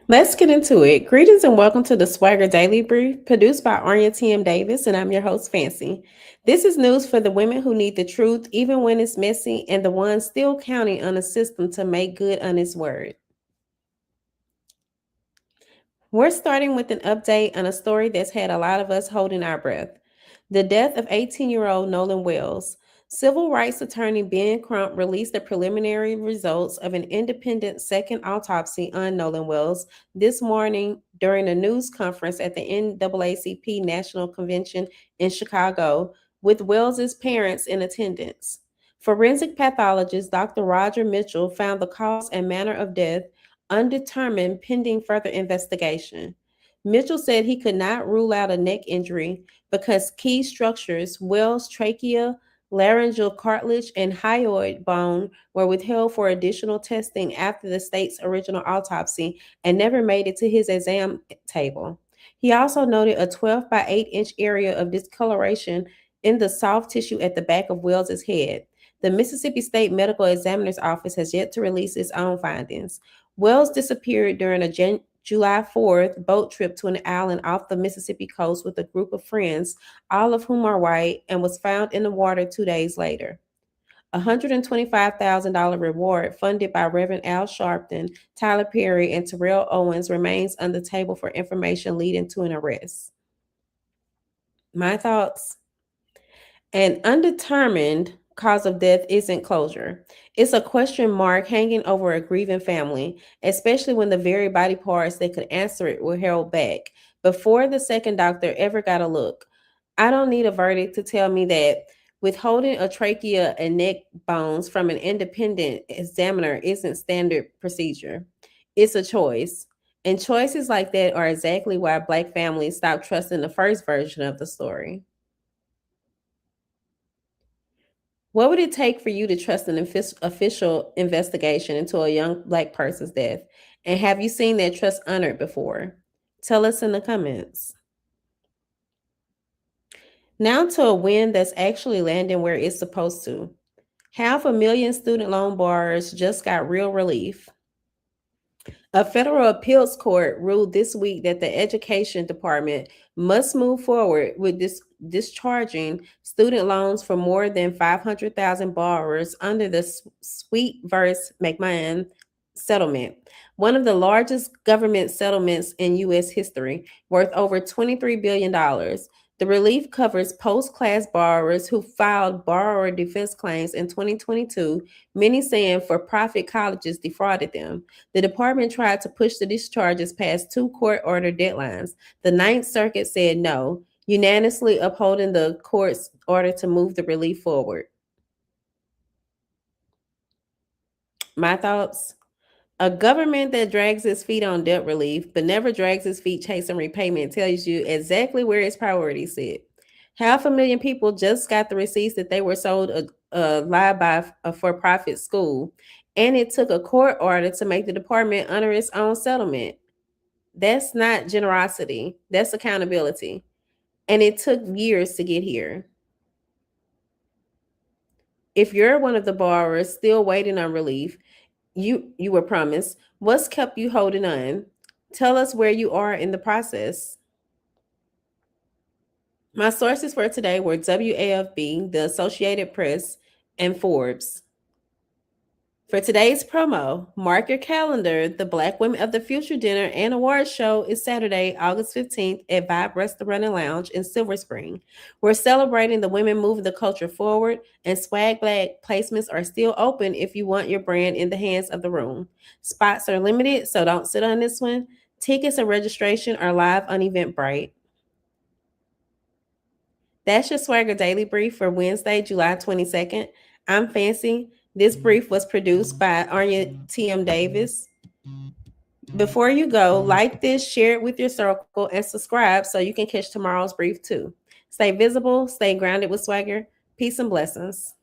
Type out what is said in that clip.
Let's get into it. Greetings and welcome to the SwagHer Daily Brief, produced by Arnya T.M. Davis, and I'm your host, Fancy. This is news for the women who need the truth, even when it's messy, and the ones still counting on a system to make good on its word. We're starting with an update on a story that's had a lot of us holding our breath. The death of 18-year-old Nolan Wells. Civil rights attorney Ben Crump released the preliminary results of an independent second autopsy on Nolan Wells this morning during a news conference at the NAACP National Convention in Chicago, with Wells's parents in attendance. Forensic pathologist Dr. Roger Mitchell found the cause and manner of death undetermined pending further investigation. Mitchell said he could not rule out a neck injury because key structures, Wells' trachea, laryngeal cartilage, and hyoid bone were withheld for additional testing after the state's original autopsy and never made it to his exam table. He also noted a 12 by 8-inch area of discoloration in the soft tissue at the back of Wells's head. The Mississippi State Medical Examiner's Office has yet to release its own findings. Wells disappeared during a July 4th boat trip to an island off the Mississippi coast with a group of friends, all of whom are white, and was found in the water 2 days later. A $125,000 reward funded by Reverend Al Sharpton, Tyler Perry, and Terrell Owens remains on the table for information leading to an arrest. My thoughts? An undetermined cause of death isn't closure. It's a question mark hanging over a grieving family, especially when the very body parts that could answer it were held back before the second doctor ever got a look. I don't need a verdict to tell me that withholding a trachea and neck bones from an independent examiner isn't standard procedure. It's a choice. And choices like that are exactly why Black families stopped trusting the first version of the story. What would it take for you to trust an official investigation into a young Black person's death? And have you seen that trust honored before? Tell us in the comments. Now to a win that's actually landing where it's supposed to. 500,000 student loan borrowers just got real relief. A federal appeals court ruled this week that the education department must move forward with discharging student loans for more than 500,000 borrowers under the Sweet vs. McMahon settlement, one of the largest government settlements in U.S. history, worth over $23 billion. The relief covers post-class borrowers who filed borrower defense claims in 2022, many saying for-profit colleges defrauded them. The department tried to push the discharges past two court-ordered deadlines. The Ninth Circuit said no, unanimously upholding the court's order to move the relief forward. My thoughts? A government that drags its feet on debt relief but never drags its feet chasing repayment tells you exactly where its priorities sit. 500,000 people just got the receipts that they were sold a lie by a for-profit school, and it took a court order to make the department honor its own settlement. That's not generosity. That's accountability. And it took years to get here. If you're one of the borrowers still waiting on relief, you were promised, what's kept you holding on? Tell us where you are in the process. My sources for today were WAFB, the Associated Press, and Forbes. For today's promo, mark your calendar. The Black Women of the Future dinner and awards show is Saturday, August 15th at Vibe Restaurant and Lounge in Silver Spring. We're celebrating the women moving the culture forward, and Swag Black placements are still open if you want your brand in the hands of the room. Spots are limited, so don't sit on this one. Tickets and registration are live on Eventbrite. That's your SwagHer Daily Brief for Wednesday, July 22nd. I'm Fancy. This brief was produced by Arnya T.M. Davis. Before you go, like this, share it with your circle, and subscribe so you can catch tomorrow's brief too. Stay visible, stay grounded with SwagHer. Peace and blessings.